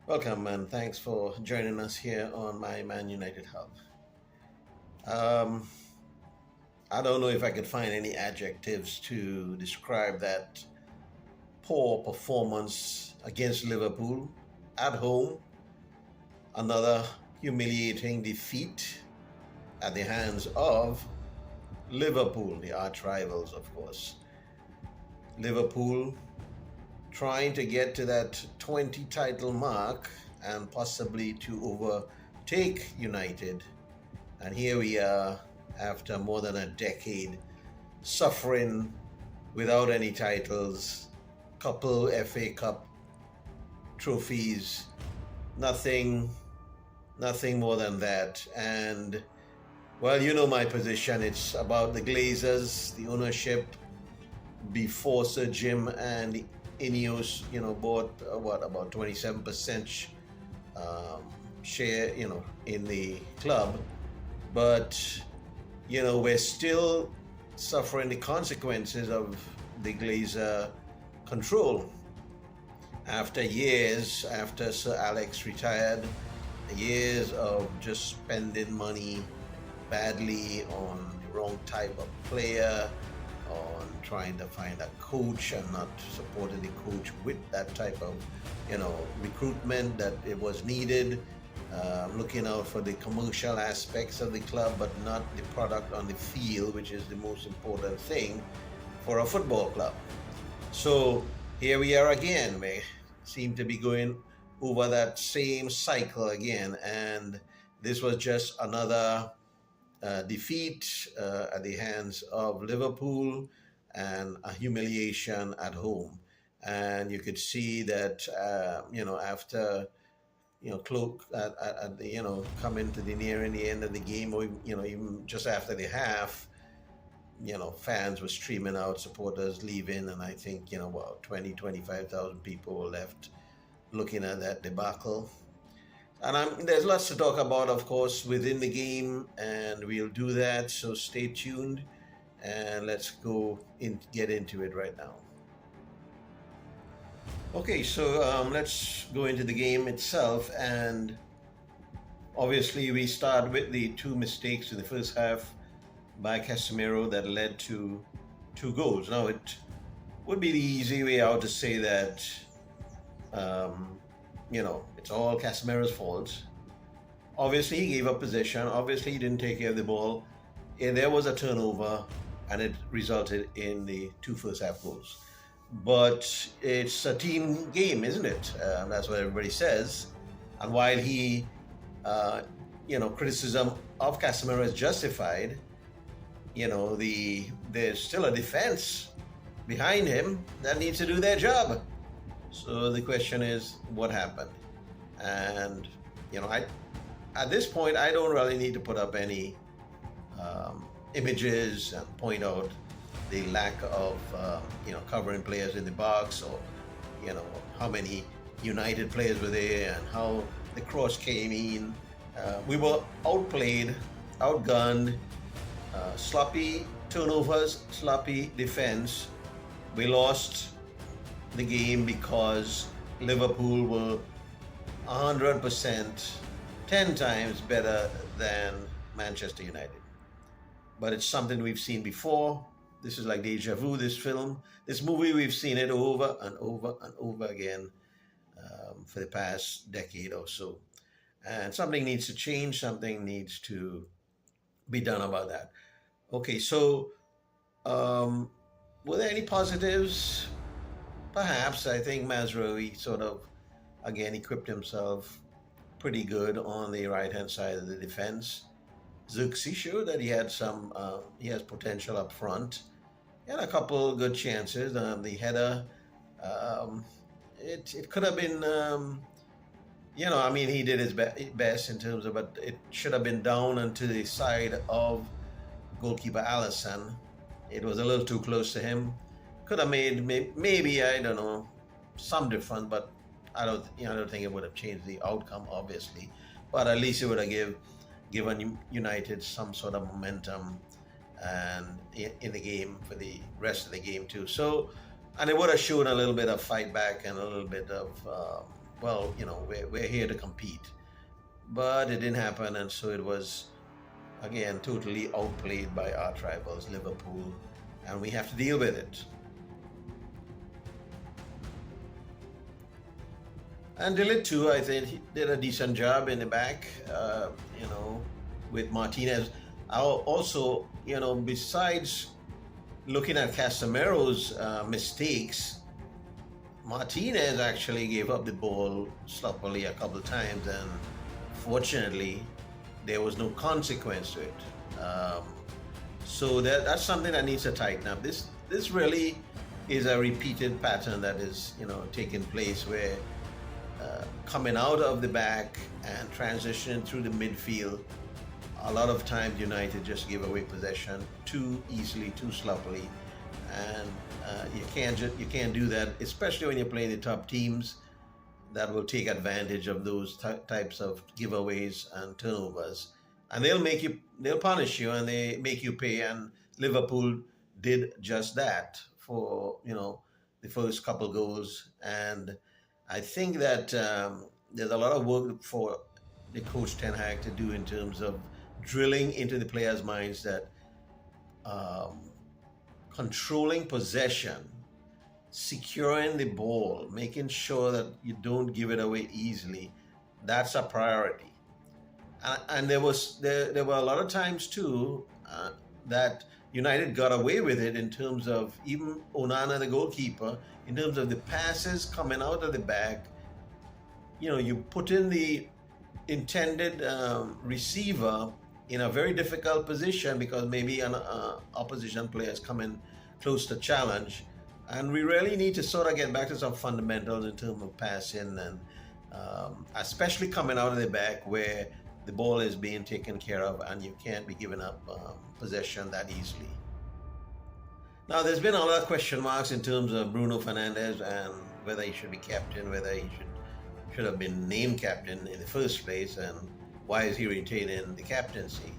Welcome and thanks for joining us here on my Man United Hub. Um, I don't know if I could find any adjectives to describe that poor performance against Liverpool at home. Another humiliating defeat at the hands of Liverpool, the arch rivals, of course. Liverpool trying to get to that 20 title mark and possibly to overtake United. And here we are after more than a decade suffering without any titles, couple FA Cup trophies, nothing more than that. And well, you know my position. It's about the Glazers, the ownership before Sir Jim and Ineos, bought about 27% share, in the club. But, we're still suffering the consequences of the Glazer control. After years, after Sir Alex retired, years of just spending money badly on the wrong type of player, on trying to find a coach and not supporting the coach with that type of, recruitment that it was needed, looking out for the commercial aspects of the club, but not the product on the field, which is the most important thing for a football club. So here we are again. We seem to be going over that same cycle again, and this was just another defeat at the hands of Liverpool and a humiliation at home. And you could see that, after, coming to the nearing the end of the game, or, even just after the half, fans were streaming out, supporters leaving, and I think, about 20, 25,000 people were left looking at that debacle. And there's lots to talk about, of course, within the game, and we'll do that. So stay tuned, and let's get into it right now. Okay, so let's go into the game itself, and obviously we start with the two mistakes in the first half by Casemiro that led to 2 goals. Now, it would be the easy way out to say that it's all Casemiro's fault. Obviously, he gave up possession. Obviously, he didn't take care of the ball. There was a turnover, and it resulted in the 2 first half goals. But it's a team game, isn't it? That's what everybody says. And while criticism of Casemiro is justified, there's still a defense behind him that needs to do their job. So the question is, what happened? And, at this point, I don't really need to put up any images and point out the lack of, covering players in the box, or, how many United players were there and how the cross came in. We were outplayed, outgunned, sloppy turnovers, sloppy defense. We lost the game because Liverpool were 100%, 10 times better than Manchester United. But it's something we've seen before. This is like deja vu, this movie, we've seen it over and over and over again for the past decade or so. And something needs to change, something needs to be done about that. Okay, so were there any positives? Perhaps. I think Mazraoui sort of, again, equipped himself pretty good on the right-hand side of the defense. Zirkzee showed that he has potential up front. He had a couple good chances. The header, it could have been, he did his best in terms of, but it should have been down and to the side of goalkeeper Alisson. It was a little too close to him. Could have made maybe, I don't know, some difference, but I don't think it would have changed the outcome, obviously. But at least it would have given United some sort of momentum and in the game for the rest of the game too. So, and it would have shown a little bit of fight back and a little bit of well, we're here to compete. But it didn't happen, and so it was again totally outplayed by our rivals, Liverpool, and we have to deal with it. And Dillit too, I think he did a decent job in the back, with Martinez. Also, besides looking at Casemiro's mistakes, Martinez actually gave up the ball sloppily a couple of times, and fortunately, there was no consequence to it. So that's something that needs to tighten up. This really is a repeated pattern that is taking place, where coming out of the back and transitioning through the midfield, a lot of times United just give away possession too easily, too sloppily, and you can't do that, especially when you're playing the top teams that will take advantage of those types of giveaways and turnovers, and they'll punish you, and they make you pay. And Liverpool did just that for the first couple goals, and I think that there's a lot of work for the coach Ten Hag to do in terms of drilling into the players' minds that controlling possession, securing the ball, making sure that you don't give it away easily, that's a priority. And there were a lot of times too that United got away with it, in terms of even Onana, the goalkeeper, in terms of the passes coming out of the back. You put in the intended receiver in a very difficult position, because maybe an opposition player is coming close to challenge. And we really need to sort of get back to some fundamentals in terms of passing, and especially coming out of the back, where the ball is being taken care of and you can't be giving up possession that easily. Now, there's been a lot of question marks in terms of Bruno Fernandes and whether he should be captain, whether he should have been named captain in the first place, and why is he retaining the captaincy?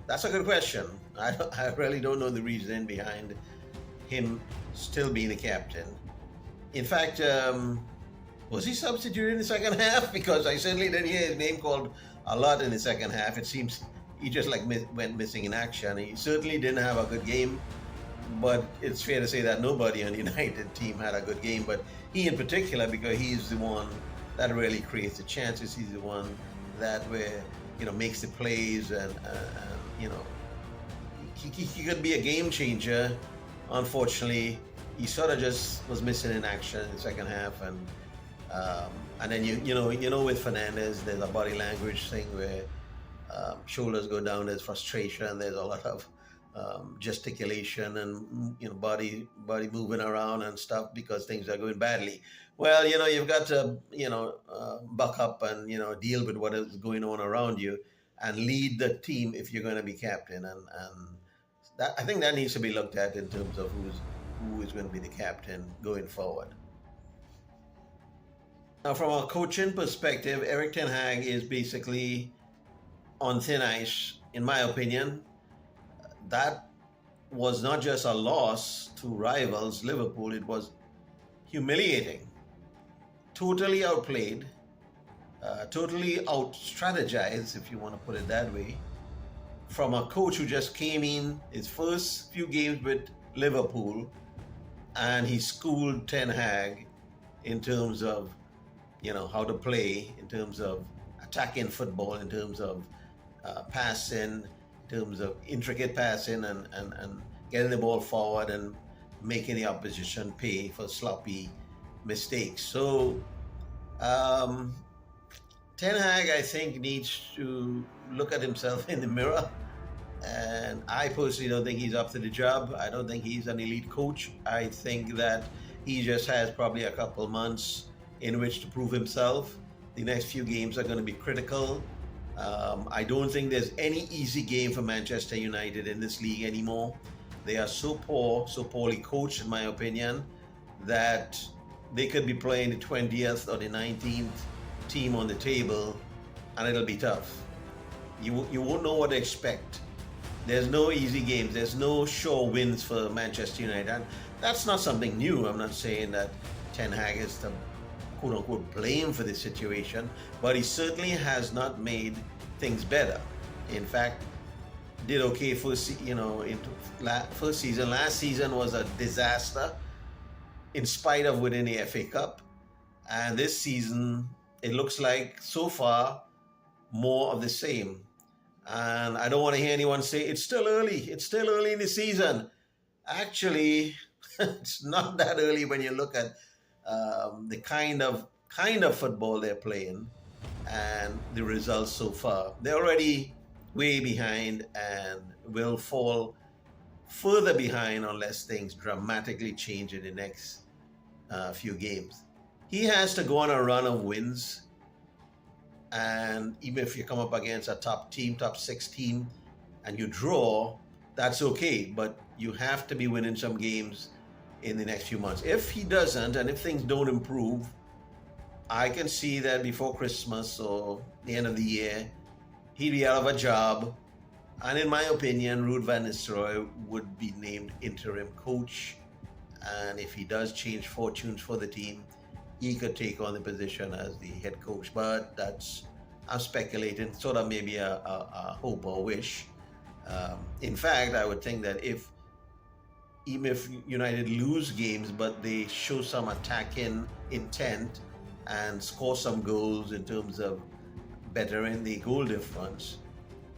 That's a good question. I really don't know the reason behind him still being the captain. In fact, was he substituted in the second half? Because I certainly didn't hear his name called a lot in the second half. It seems he just went missing in action. He certainly didn't have a good game, but it's fair to say that nobody on the United team had a good game. But he in particular, because he's the one that really creates the chances. He's the one that makes the plays, and he could be a game changer. Unfortunately, he sort of just was missing in action in the second half, and then with Fernandes, there's a body language thing where shoulders go down, there's frustration, there's a lot of gesticulation and body moving around and stuff, because things are going badly. Well, you've got to buck up and deal with what is going on around you and lead the team if you're going to be captain, and that, I think that needs to be looked at in terms of who is going to be the captain going forward. Now, from a coaching perspective, Erik ten Hag is basically on thin ice, in my opinion. That was not just a loss to rivals Liverpool, it was humiliating. Totally outplayed, totally out-strategized, if you want to put it that way, from a coach who just came in his first few games with Liverpool, and he schooled Ten Hag in terms of how to play, in terms of attacking football, in terms of passing, in terms of intricate passing, and getting the ball forward and making the opposition pay for sloppy mistakes. So Ten Hag, I think, needs to look at himself in the mirror. And I personally don't think he's up to the job. I don't think he's an elite coach. I think that he just has probably a couple months in which to prove himself. The next few games are going to be critical. I don't think there's any easy game for Manchester United in this league anymore. They are so poorly coached, in my opinion, that they could be playing the 20th or the 19th team on the table, and it'll be tough. You won't know what to expect. There's no easy games. There's no sure wins for Manchester United. And that's not something new. I'm not saying that Ten Hag is the quote unquote blame for this situation, but he certainly has not made things better. In fact, did okay first season. Last season was a disaster in spite of winning the FA Cup, and this season it looks like so far more of the same. And I don't want to hear anyone say it's still early. It's still early in the season. Actually, it's not that early when you look at the kind of football they're playing and the results so far. They're already way behind and will fall further behind unless things dramatically change in the next few games. He has to go on a run of wins, and even if you come up against a top team, top six team, and you draw, that's okay. But you have to be winning some games in the next few months. If he doesn't, and if things don't improve, I can see that before Christmas or the end of the year, he'd be out of a job. And in my opinion, Ruud van Nistelrooy would be named interim coach. And if he does change fortunes for the team, he could take on the position as the head coach. But I'm speculating, sort of maybe a hope or wish. In fact, I would think that even if United lose games, but they show some attacking intent and score some goals in terms of bettering the goal difference,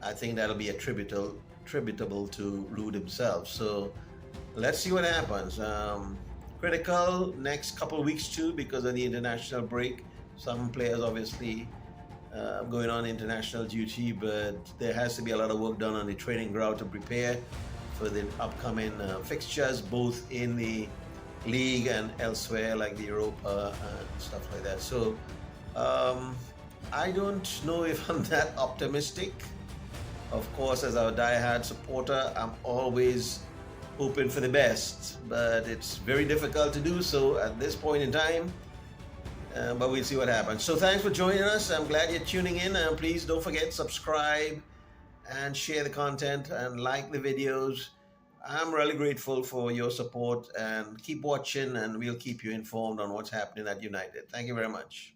I think that'll be attributable to Ruud himself. So let's see what happens. Critical next couple of weeks too because of the international break. Some players obviously going on international duty, but there has to be a lot of work done on the training ground to prepare for the upcoming fixtures, both in the league and elsewhere, like the Europa and stuff like that. So I don't know if I'm that optimistic. Of course, as a diehard supporter, I'm always hoping for the best, but it's very difficult to do so at this point in time. But we'll see what happens. So thanks for joining us. I'm glad you're tuning in. And please don't forget, subscribe and share the content and like the videos. I'm really grateful for your support, and keep watching, and we'll keep you informed on what's happening at United. Thank you very much.